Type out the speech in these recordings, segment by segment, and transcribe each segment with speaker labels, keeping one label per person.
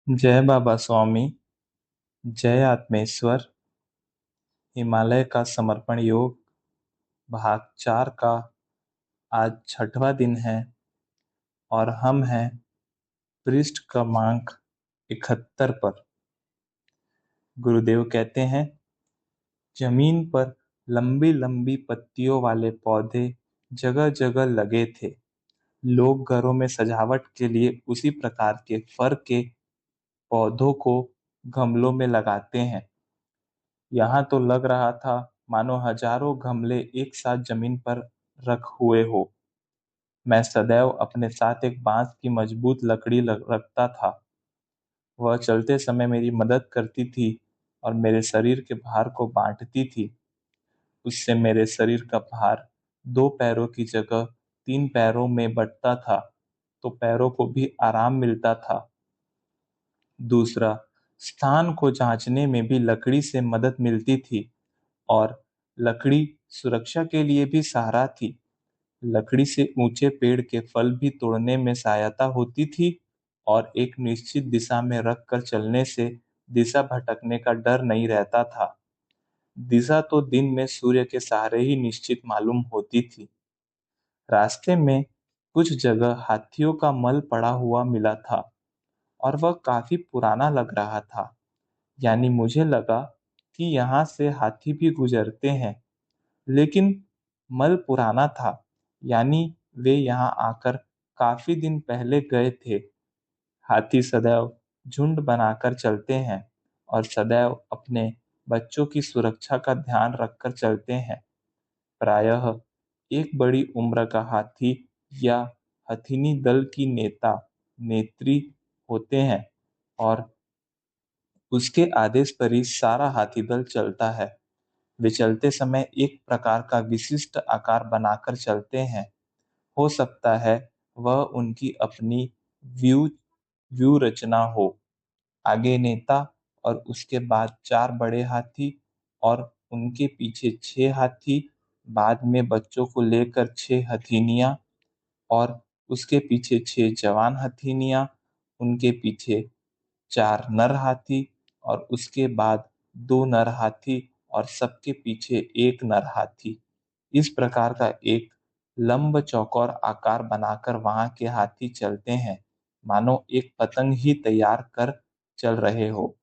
Speaker 1: जय बाबा स्वामी। जय आत्मेश्वर। हिमालय का समर्पण योग भाग 4 का आज 6वां दिन है और हम हैं पृष्ठ क्रमांक 71 पर। गुरुदेव कहते हैं, जमीन पर लंबी लंबी पत्तियों वाले पौधे जगह जगह लगे थे। लोग घरों में सजावट के लिए उसी प्रकार के फर के पौधों को गमलों में लगाते हैं। यहाँ तो लग रहा था मानो हजारों गमले एक साथ जमीन पर रख हुए हो। मैं सदैव अपने साथ एक बांस की मजबूत लकड़ी रखता था। वह चलते समय मेरी मदद करती थी और मेरे शरीर के भार को बांटती थी। उससे मेरे शरीर का भार 2 पैरों की जगह 3 पैरों में बंटता था, तो पैरों को भी आराम मिलता था। दूसरा, स्थान को जांचने में भी लकड़ी से मदद मिलती थी और लकड़ी सुरक्षा के लिए भी सहारा थी। लकड़ी से ऊंचे पेड़ के फल भी तोड़ने में सहायता होती थी और एक निश्चित दिशा में रख कर चलने से दिशा भटकने का डर नहीं रहता था। दिशा तो दिन में सूर्य के सहारे ही निश्चित मालूम होती थी। रास्ते में कुछ जगह हाथियों का मल पड़ा हुआ मिला था और वह काफी पुराना लग रहा था। यानी मुझे लगा कि यहाँ से हाथी भी गुजरते हैं, लेकिन मल पुराना था, यानी वे यहाँ आकर काफी दिन पहले गए थे। हाथी सदैव झुंड बनाकर चलते हैं और सदैव अपने बच्चों की सुरक्षा का ध्यान रखकर चलते हैं। प्रायः एक बड़ी उम्र का हाथी या हथिनी दल की नेता नेत्री होते हैं और उसके आदेश पर ही सारा हाथी दल चलता है। वे चलते समय एक प्रकार का विशिष्ट आकार बनाकर चलते हैं। हो सकता है वह उनकी अपनी व्यू व्यू रचना हो। आगे नेता और उसके बाद 4 बड़े हाथी और उनके पीछे 6 हाथी, बाद में बच्चों को लेकर 6 हथीनियां और उसके पीछे 6 जवान हथीनियां, उनके पीछे 4 नर हाथी और उसके बाद 2 नर हाथी और सबके पीछे एक नर हाथी। इस प्रकार का एक लंब चौकोर आकार बनाकर वहां के हाथी चलते हैं, मानो एक पतंग ही तैयार कर चल रहे हो।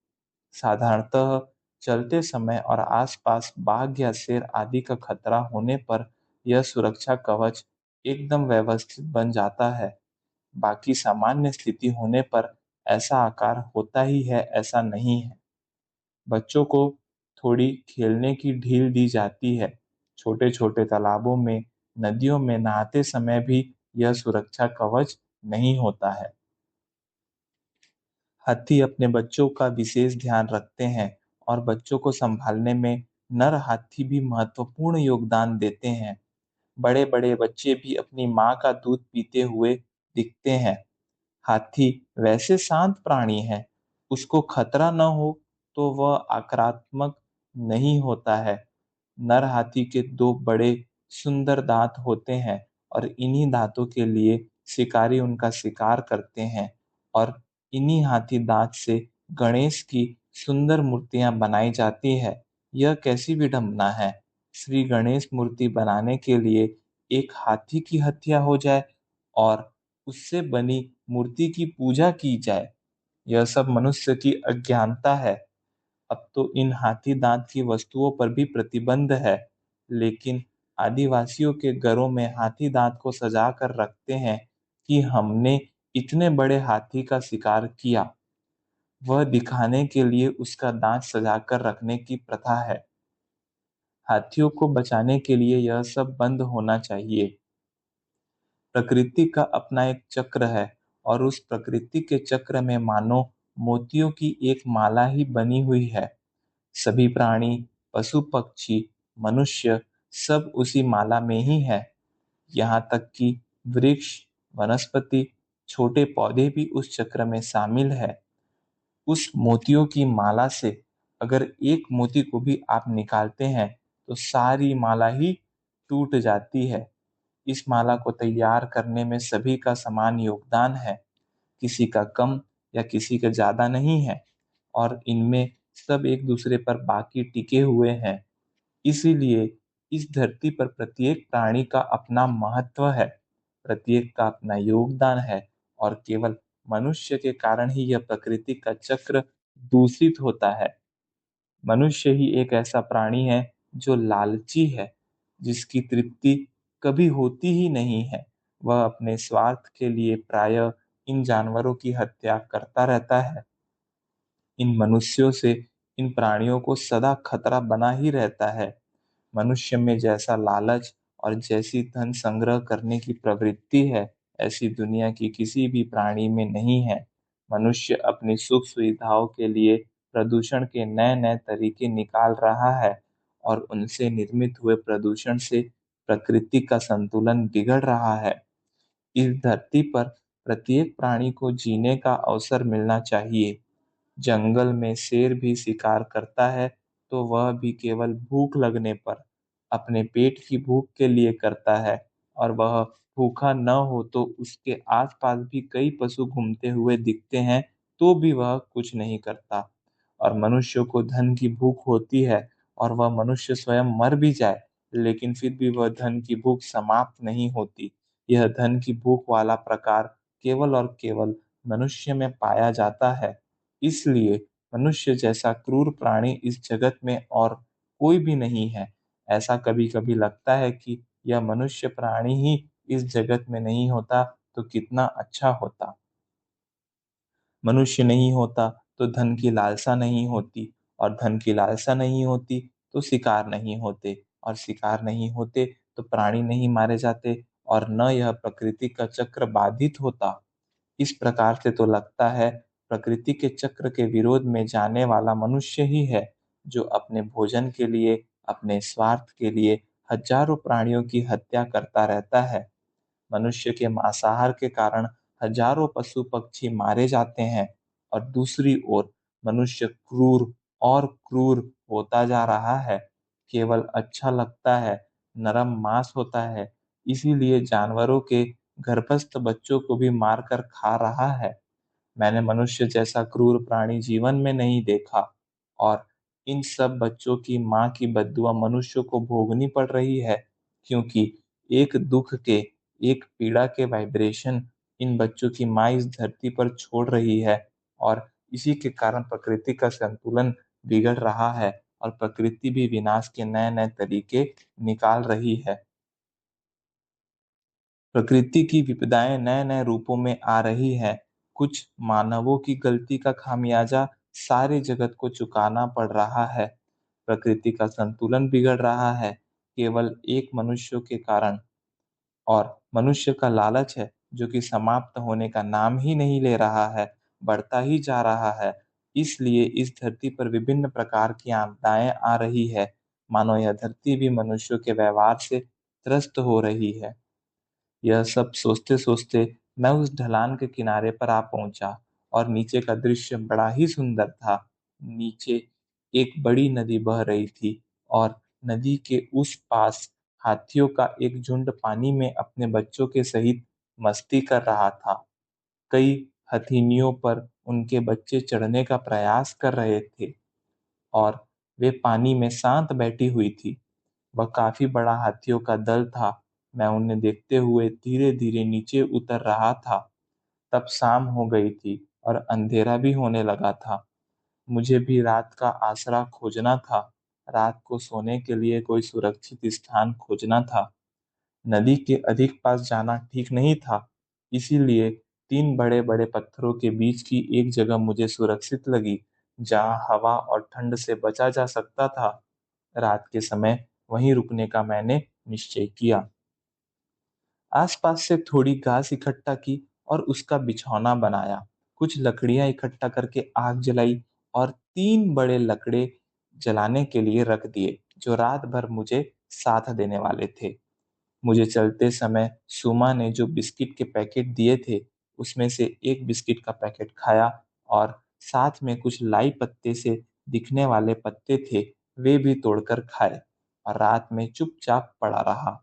Speaker 1: साधारणतः चलते समय और आसपास बाघ या शेर आदि का खतरा होने पर यह सुरक्षा कवच एकदम व्यवस्थित बन जाता है। बाकी सामान्य स्थिति होने पर ऐसा आकार होता ही है ऐसा नहीं है। बच्चों को थोड़ी खेलने की ढील दी जाती है। छोटे छोटे तालाबों में, नदियों में नहाते समय भी यह सुरक्षा कवच नहीं होता है। हाथी अपने बच्चों का विशेष ध्यान रखते हैं और बच्चों को संभालने में नर हाथी भी महत्वपूर्ण योगदान देते हैं। बड़े बड़े बच्चे भी अपनी माँ का दूध पीते हुए दिखते हैं। हाथी वैसे शांत प्राणी है, उसको खतरा न हो तो वह आक्रामक नहीं होता है। नर हाथी के 2 बड़े सुंदर दांत होते हैं और इन्हीं दांतों के लिए शिकारी उनका शिकार करते हैं और इन्हीं हाथी दांत से गणेश की सुंदर मूर्तियां बनाई जाती है। यह कैसी विडंबना है, श्री गणेश मूर्ति बनाने के लिए एक हाथी की हत्या हो जाए और उससे बनी मूर्ति की पूजा की जाए। यह सब मनुष्य की अज्ञानता है। अब तो इन हाथी दांत की वस्तुओं पर भी प्रतिबंध है, लेकिन आदिवासियों के घरों में हाथी दांत को सजा कर रखते हैं कि हमने इतने बड़े हाथी का शिकार किया। वह दिखाने के लिए उसका दांत सजा कर रखने की प्रथा है। हाथियों को बचाने के लिए यह सब बंद होना चाहिए। प्रकृति का अपना एक चक्र है और उस प्रकृति के चक्र में मानो मोतियों की एक माला ही बनी हुई है। सभी प्राणी, पशु पक्षी, मनुष्य सब उसी माला में ही है। यहाँ तक कि वृक्ष, वनस्पति, छोटे पौधे भी उस चक्र में शामिल है। उस मोतियों की माला से अगर एक मोती को भी आप निकालते हैं तो सारी माला ही टूट जाती है। इस माला को तैयार करने में सभी का समान योगदान है, किसी का कम, या किसी का ज्यादा नहीं है, और इनमें सब एक दूसरे पर बाकी टिके हुए हैं। इसीलिए इस धरती पर प्रत्येक प्राणी का अपना महत्व है, प्रत्येक का अपना योगदान है, और केवल मनुष्य के कारण ही यह प्रकृति का चक्र दूषित होता है। मनुष्य ही एक ऐसा प्राणी है जो लालची है, जिसकी तृप्ति कभी होती ही नहीं है। वह अपने स्वार्थ के लिए प्रायः इन जानवरों की हत्या करता रहता है। इन मनुष्यों से इन प्राणियों को सदा खतरा बना ही रहता है। मनुष्य में जैसा लालच और जैसी धन संग्रह करने की प्रवृत्ति है, ऐसी दुनिया की किसी भी प्राणी में नहीं है। मनुष्य अपनी सुख सुविधाओं के लिए प्रदूषण के नए नए तरीके निकाल रहा है, और उनसे निर्मित हुए प्रदूषण से प्रकृति का संतुलन बिगड़ रहा है। इस धरती पर प्रत्येक प्राणी को जीने का अवसर मिलना चाहिए। जंगल में शेर भी शिकार करता है तो वह भी केवल भूख लगने पर, अपने पेट की भूख के लिए करता है, और वह भूखा न हो तो उसके आसपास भी कई पशु घूमते हुए दिखते हैं तो भी वह कुछ नहीं करता। और मनुष्य को धन की भूख होती है, और वह मनुष्य स्वयं मर भी जाए, लेकिन फिर भी वह धन की भूख समाप्त नहीं होती। यह धन की भूख वाला प्रकार केवल और केवल मनुष्य में पाया जाता है। इसलिए मनुष्य जैसा क्रूर प्राणी इस जगत में और कोई भी नहीं है। ऐसा कभी कभी लगता है कि यह मनुष्य प्राणी ही इस जगत में नहीं होता तो कितना अच्छा होता। मनुष्य नहीं होता तो धन की लालसा नहीं होती, और धन की लालसा नहीं होती तो शिकार नहीं होते, और शिकार नहीं होते तो प्राणी नहीं मारे जाते, और न यह प्रकृति का चक्र बाधित होता। इस प्रकार से तो लगता है प्रकृति के चक्र के विरोध में जाने वाला मनुष्य ही है, जो अपने भोजन के लिए, अपने स्वार्थ के लिए हजारों प्राणियों की हत्या करता रहता है। मनुष्य के मांसाहार के कारण हजारों पशु पक्षी मारे जाते हैं, और दूसरी ओर मनुष्य क्रूर और क्रूर होता जा रहा है। केवल अच्छा लगता है, नरम मांस होता है, इसीलिए जानवरों के गर्भस्थ बच्चों को भी मारकर खा रहा है। मैंने मनुष्य जैसा क्रूर प्राणी जीवन में नहीं देखा, और इन सब बच्चों की माँ की बद्दुआ मनुष्य को भोगनी पड़ रही है, क्योंकि एक दुख के, एक पीड़ा के वाइब्रेशन इन बच्चों की माँ इस धरती पर छोड़ रही है, और इसी के कारण प्रकृति का संतुलन बिगड़ रहा है, और प्रकृति भी विनाश के नए नए तरीके निकाल रही है। प्रकृति की विपदाएं नए नए रूपों में आ रही है। कुछ मानवों की गलती का खामियाजा सारे जगत को चुकाना पड़ रहा है। प्रकृति का संतुलन बिगड़ रहा है केवल एक मनुष्य के कारण, और मनुष्य का लालच है जो कि समाप्त होने का नाम ही नहीं ले रहा है, बढ़ता ही जा रहा है। इसलिए इस धरती पर विभिन्न प्रकार की आपदाएं आ रही है, मानो यह धरती भी मनुष्यों के व्यवहार से त्रस्त हो रही है। यह सब सोचते सोचते मैं उस ढलान के किनारे पर आ पहुंचा, और नीचे का दृश्य बड़ा ही सुंदर था। नीचे एक बड़ी नदी बह रही थी, और नदी के उस पास हाथियों का एक झुंड पानी में अपने बच्चों के सहित मस्ती कर रहा था। कई हथिनियों पर उनके बच्चे चढ़ने का प्रयास कर रहे थे, और वे पानी में शांत बैठी हुई थी। वह काफी बड़ा हाथियों का दल था। मैं उन्हें देखते हुए धीरे धीरे नीचे उतर रहा था। तब शाम हो गई थी और अंधेरा भी होने लगा था। मुझे भी रात का आसरा खोजना था। रात को सोने के लिए कोई सुरक्षित स्थान खोजना था। नदी के अधिक पास जाना ठीक नहीं था, इसीलिए तीन बड़े बड़े पत्थरों के बीच की एक जगह मुझे सुरक्षित लगी, जहां हवा और ठंड से बचा जा सकता था। रात के समय वहीं रुकने का मैंने निश्चय किया। आसपास से थोड़ी घास इकट्ठा की और उसका बिछौना बनाया। कुछ लकड़ियां इकट्ठा करके आग जलाई, और तीन बड़े लकड़े जलाने के लिए रख दिए, जो रात भर मुझे साथ देने वाले थे। मुझे चलते समय सुमा ने जो बिस्किट के पैकेट दिए थे, उसमें से एक बिस्किट का पैकेट खाया, और साथ में कुछ लाई पत्ते से दिखने वाले पत्ते थे, वे भी तोड़कर खाए, और रात में चुपचाप पड़ा रहा।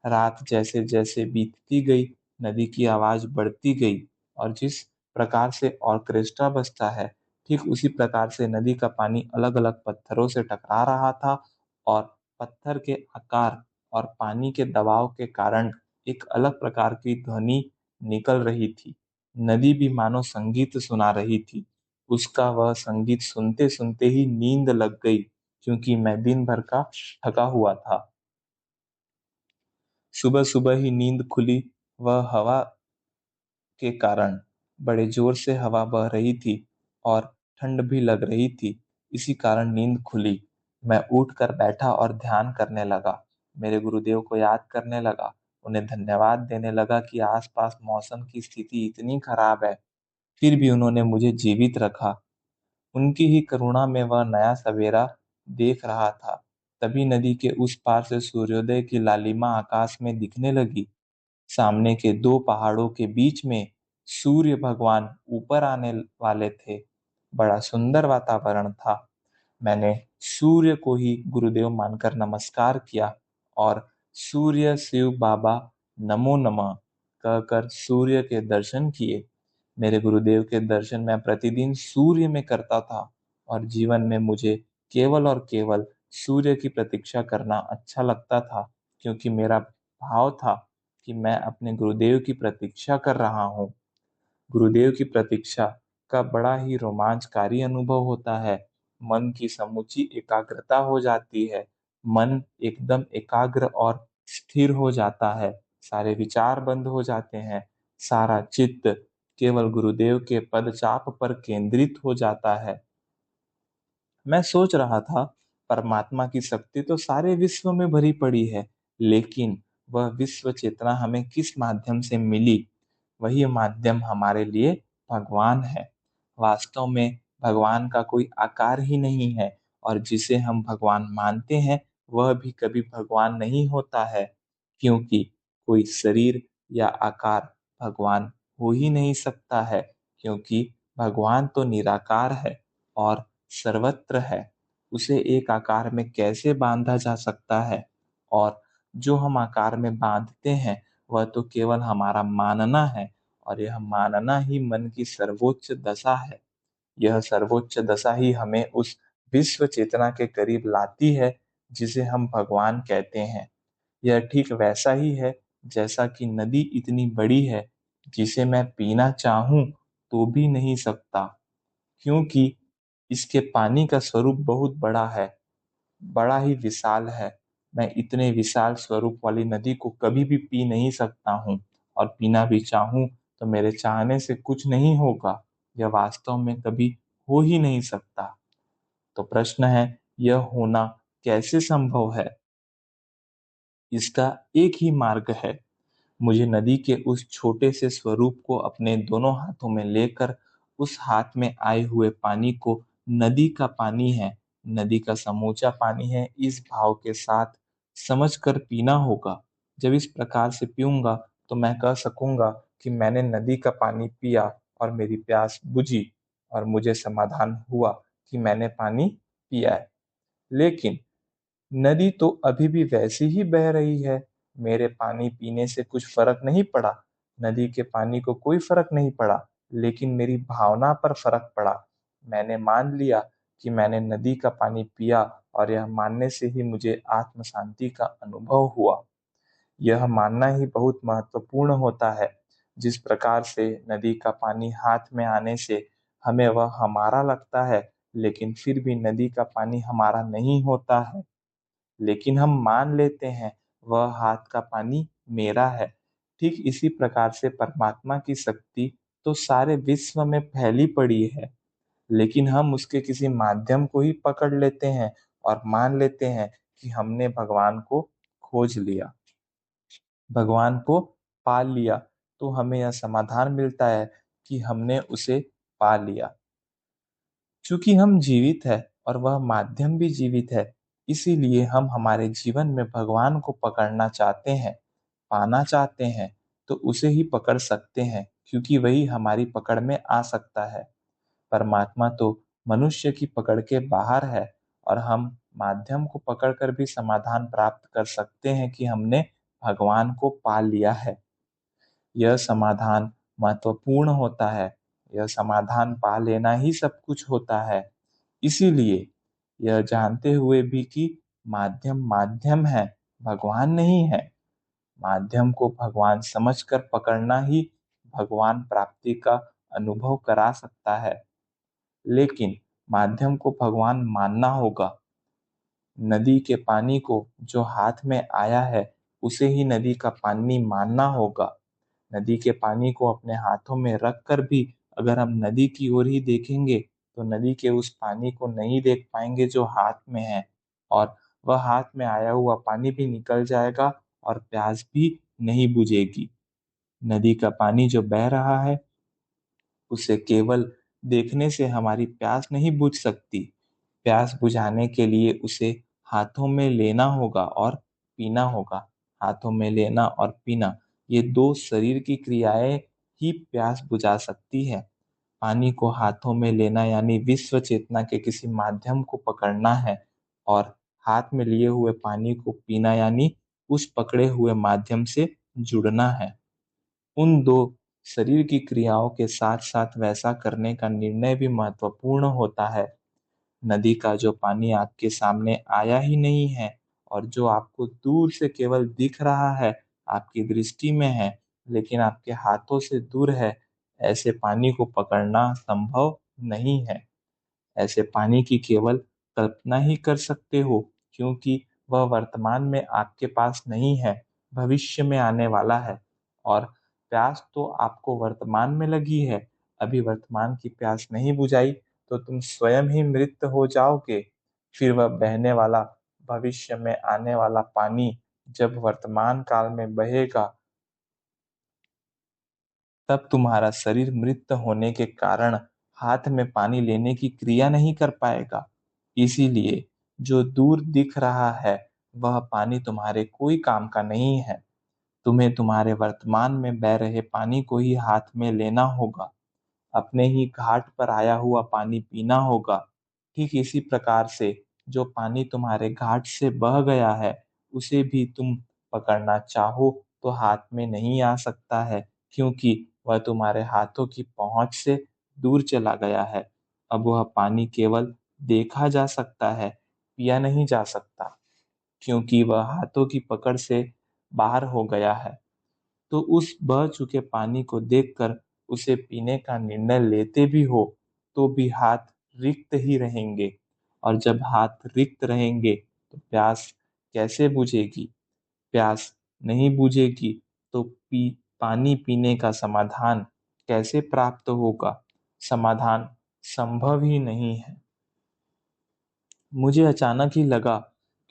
Speaker 1: रात जैसे जैसे बीतती गई, नदी की आवाज बढ़ती गई, और जिस प्रकार से ऑर्केस्ट्रा बजता है, ठीक उसी प्रकार से नदी का पानी अलग-अलग पत्थरों से टकरा रहा था और पत्थर के आकार और पानी के दबाव के कारण एक अलग प्रकार की ध्वनि निकल रही थी। नदी भी मानो संगीत सुना रही थी। उसका वह संगीत सुनते-सुनते ही नींद लग गई, क्योंकि मैं दिन भर का थका हुआ था। सुबह-सुबह ही नींद खुली। वह हवा के कारण बड़े जोर से हवा बह रही थी और ठंड भी लग रही थी। इसी कारण नींद खुली। मैं उठकर बैठा और ध्यान करने लगा। मेरे गुरुदेव को याद करने लगा। उन्हें धन्यवाद देने लगा कि आस-पास मौसम की स्थिति इतनी खराब है, फिर भी उन्होंने मुझे जीवित रखा। उनकी ही करुणा में वह नया सवेरा देख रहा था। तभी नदी के उस पार से सूर्योदय की लालिमा आकाश में दिखने लगी। सामने के दो पहाड़ों के बीच में सूर्य भगवान ऊपर आने वाले थे। बड़ा सुंदर वातावरण था। मैंने सूर्य को ही गुरुदेव मानकर नमस्कार किया और सूर्य शिव बाबा नमो नमः कहकर सूर्य के दर्शन किए। मेरे गुरुदेव के दर्शन मैं प्रतिदिन सूर्य में करता था और जीवन में मुझे केवल और केवल सूर्य की प्रतीक्षा करना अच्छा लगता था, क्योंकि मेरा भाव था कि मैं अपने गुरुदेव की प्रतीक्षा कर रहा हूँ। गुरुदेव की प्रतीक्षा का बड़ा ही रोमांचकारी अनुभव होता है। मन की समूची एकाग्रता हो जाती है। मन एकदम एकाग्र और स्थिर हो जाता है। सारे विचार बंद हो जाते हैं। सारा चित्त केवल गुरुदेव के पदचाप पर केंद्रित हो जाता है। मैं सोच रहा था, परमात्मा की शक्ति तो सारे विश्व में भरी पड़ी है, लेकिन वह विश्व चेतना हमें किस माध्यम से मिली? वही माध्यम हमारे लिए भगवान है। वास्तव में भगवान का कोई आकार ही नहीं है और जिसे हम भगवान मानते हैं, वह भी कभी भगवान नहीं होता है, क्योंकि कोई शरीर या आकार भगवान हो ही नहीं सकता है, क्योंकि भगवान तो निराकार है और सर्वत्र है। उसे एक आकार में कैसे बांधा जा सकता है? और जो हम आकार में बांधते हैं, वह तो केवल हमारा मानना है और यह मानना ही मन की सर्वोच्च दशा है। यह सर्वोच्च दशा ही हमें उस विश्व चेतना के करीब लाती है, जिसे हम भगवान कहते हैं। यह ठीक वैसा ही है जैसा कि नदी इतनी बड़ी है, जिसे मैं पीना चाहूँ तो भी नहीं सकता, क्योंकि इसके पानी का स्वरूप बहुत बड़ा है, बड़ा ही विशाल है। मैं इतने विशाल स्वरूप वाली नदी को कभी भी पी नहीं सकता हूँ और पीना भी चाहूँ तो मेरे चाहने से कुछ नहीं होगा। यह वास्तव में कभी हो ही नहीं सकता। तो प्रश्न है, यह होना कैसे संभव है? इसका एक ही मार्ग है। मुझे नदी के उस छोटे से स्वरूप को अपने दोनों हाथों में लेकर उस हाथ में आए हुए पानी को नदी का पानी है, नदी का समूचा पानी है, इस भाव के साथ समझकर पीना होगा। जब इस प्रकार से पीऊंगा तो मैं कह सकूंगा कि मैंने नदी का पानी पिया और मेरी प्यास बुझी और मुझे समाधान हुआ कि मैंने पानी पिया है। लेकिन नदी तो अभी भी वैसी ही बह रही है। मेरे पानी पीने से कुछ फर्क नहीं पड़ा। नदी के पानी को कोई फर्क नहीं पड़ा, लेकिन मेरी भावना पर फर्क पड़ा। मैंने मान लिया कि मैंने नदी का पानी पिया और यह मानने से ही मुझे आत्म शांति का अनुभव हुआ। यह मानना ही बहुत महत्वपूर्ण होता है। जिस प्रकार से नदी का पानी हाथ में आने से हमें वह हमारा लगता है, लेकिन फिर भी नदी का पानी हमारा नहीं होता है। लेकिन हम मान लेते हैं वह हाथ का पानी मेरा है। ठीक इसी प्रकार से परमात्मा की शक्ति तो सारे विश्व में फैली पड़ी है, लेकिन हम उसके किसी माध्यम को ही पकड़ लेते हैं और मान लेते हैं कि हमने भगवान को खोज लिया, भगवान को पा लिया। तो हमें यह समाधान मिलता है कि हमने उसे पा लिया। चूंकि हम जीवित है और वह माध्यम भी जीवित है, इसीलिए हम हमारे जीवन में भगवान को पकड़ना चाहते हैं, पाना चाहते हैं, तो उसे ही पकड़ सकते हैं, क्योंकि वही हमारी पकड़ में आ सकता है। परमात्मा तो मनुष्य की पकड़ के बाहर है और हम माध्यम को पकड़कर भी समाधान प्राप्त कर सकते हैं कि हमने भगवान को पा लिया है। यह समाधान महत्वपूर्ण होता है। यह समाधान पा लेना ही सब कुछ होता है। इसीलिए यह जानते हुए भी कि माध्यम माध्यम है, भगवान नहीं है। माध्यम को भगवान समझकर पकड़ना ही भगवान प्राप्ति का अनुभव करा सकता है। लेकिन माध्यम को भगवान मानना होगा। नदी के पानी को जो हाथ में आया है उसे ही नदी का पानी मानना होगा। नदी के पानी को अपने हाथों में रख कर भी अगर हम नदी की ओर ही देखेंगे तो नदी के उस पानी को नहीं देख पाएंगे जो हाथ में है, और वह हाथ में आया हुआ पानी भी निकल जाएगा और प्यास भी नहीं बुझेगी। नदी का पानी जो बह रहा है उसे केवल देखने से हमारी प्यास नहीं बुझ सकती। प्यास बुझाने के लिए उसे हाथों में लेना होगा और पीना होगा। हाथों में लेना और पीना, ये दो शरीर की क्रियाएं ही प्यास बुझा सकती है। पानी को हाथों में लेना यानी विश्व चेतना के किसी माध्यम को पकड़ना है, और हाथ में लिए हुए पानी को पीना यानी उस पकड़े हुए माध्यम से जुड़ना है। उन दो शरीर की क्रियाओं के साथ साथ वैसा करने का निर्णय भी महत्वपूर्ण होता है। नदी का जो पानी आपके सामने आया ही नहीं है और जो आपको दूर से केवल दिख रहा है, आपकी दृष्टि में है, लेकिन आपके हाथों से दूर है, ऐसे पानी को पकड़ना संभव नहीं है। ऐसे पानी की केवल कल्पना ही कर सकते हो, क्योंकि वह वर्तमान में आपके पास नहीं है, भविष्य में आने वाला है। और प्यास तो आपको वर्तमान में लगी है, अभी वर्तमान की प्यास नहीं बुझाई तो तुम स्वयं ही मृत हो जाओगे। फिर वह बहने वाला भविष्य में आने वाला पानी जब वर्तमान काल में बहेगा, तब तुम्हारा शरीर मृत होने के कारण हाथ में पानी लेने की क्रिया नहीं कर पाएगा। इसीलिए जो दूर दिख रहा है वह पानी तुम्हारे कोई काम का नहीं है। तुम्हें तुम्हारे वर्तमान में बह रहे पानी को ही हाथ में लेना होगा। अपने ही घाट पर आया हुआ पानी पीना होगा। ठीक इसी प्रकार से जो पानी तुम्हारे घाट से बह गया है उसे भी तुम पकड़ना चाहो तो हाथ में नहीं आ सकता है, क्योंकि वह तुम्हारे हाथों की पहुंच से दूर चला गया है। अब वह पानी केवल देखा जा सकता है, पिया नहीं जा सकता, क्योंकि वह हाथों की पकड़ से बाहर हो गया है। तो उस बह चुके पानी को देखकर उसे पीने का निर्णय लेते भी हो तो भी हाथ रिक्त ही रहेंगे, और जब हाथ रिक्त रहेंगे तो प्यास कैसे बुझेगी? प्यास नहीं बुझेगी तो पानी पीने का समाधान कैसे प्राप्त होगा? समाधान संभव ही नहीं है। मुझे अचानक ही लगा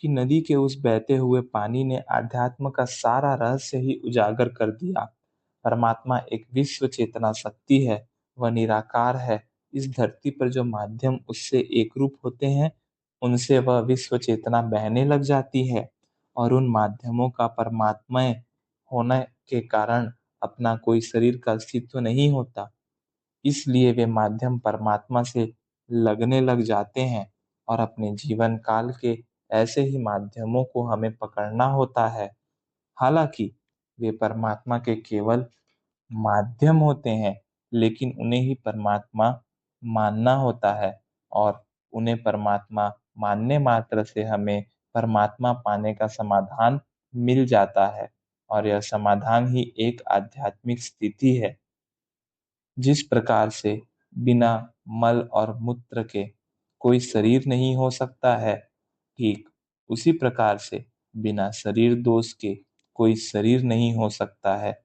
Speaker 1: कि नदी के उस बहते हुए पानी ने आध्यात्म का सारा रहस्य ही उजागर कर दिया। परमात्मा एक विश्व चेतना शक्ति है, वह निराकार है। इस धरती पर जो माध्यम उससे एक रूप होते हैं, उनसे वह विश्व चेतना बहने लग जाती है, और उन माध्यमों का परमात्मय होने के कारण अपना कोई शरीर का अस्तित्व नहीं होता। इसलिए वे माध्यम परमात्मा से लगने लग जाते हैं, और अपने जीवन काल के ऐसे ही माध्यमों को हमें पकड़ना होता है। हालांकि वे परमात्मा के केवल माध्यम होते हैं, लेकिन उन्हें ही परमात्मा मानना होता है, और उन्हें परमात्मा मानने मात्र से हमें परमात्मा पाने का समाधान मिल जाता है, और यह समाधान ही एक आध्यात्मिक स्थिति है। जिस प्रकार से बिना मल और मूत्र के कोई शरीर नहीं हो सकता है, ठीक उसी प्रकार से बिना शरीर दोष के कोई शरीर नहीं हो सकता है।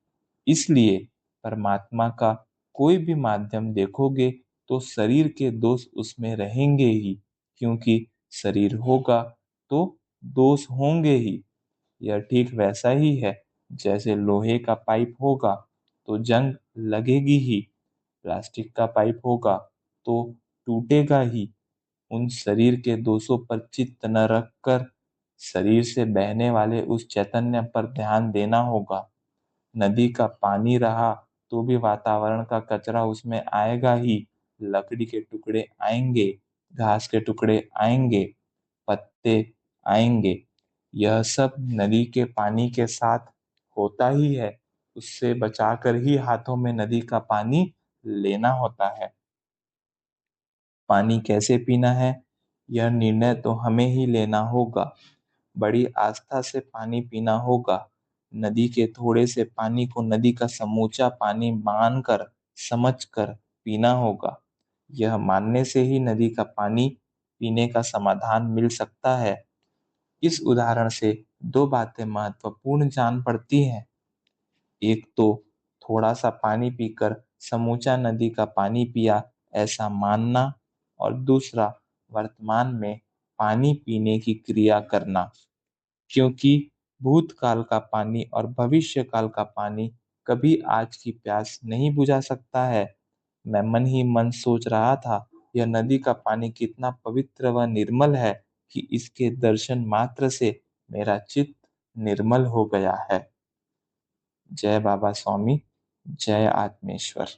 Speaker 1: इसलिए परमात्मा का कोई भी माध्यम देखोगे तो शरीर के दोष उसमें रहेंगे ही, क्योंकि शरीर होगा तो दोष होंगे ही। यह ठीक वैसा ही है, जैसे लोहे का पाइप होगा तो जंग लगेगी ही, प्लास्टिक का पाइप होगा तो टूटेगा ही। उन शरीर के दोषों पर चित्त न रखकर शरीर से बहने वाले उस चैतन्य पर ध्यान देना होगा। नदी का पानी रहा तो भी वातावरण का कचरा उसमें आएगा ही। लकड़ी के टुकड़े आएंगे, घास के टुकड़े आएंगे, पत्ते आएंगे। यह सब नदी के पानी के साथ होता ही है। उससे बचाकर ही हाथों में नदी का पानी लेना होता है। पानी कैसे पीना है, यह निर्णय तो हमें ही लेना होगा। बड़ी आस्था से पानी पीना होगा। नदी के थोड़े से पानी को नदी का समूचा पानी मानकर, समझकर पीना होगा। यह मानने से ही नदी का पानी पीने का समाधान मिल सकता है। इस उदाहरण से दो बातें महत्वपूर्ण जान पड़ती हैं। एक तो थोड़ा सा पानी पीकर समूचा नदी का पानी पिया ऐसा मानना, और दूसरा वर्तमान में पानी पीने की क्रिया करना, क्योंकि भूतकाल का पानी और भविष्य काल का पानी कभी आज की प्यास नहीं बुझा सकता है। मैं मन ही मन सोच रहा था, यह नदी का पानी कितना पवित्र व निर्मल है कि इसके दर्शन मात्र से मेरा चित्त निर्मल हो गया है। जय बाबा स्वामी, जय आत्मेश्वर।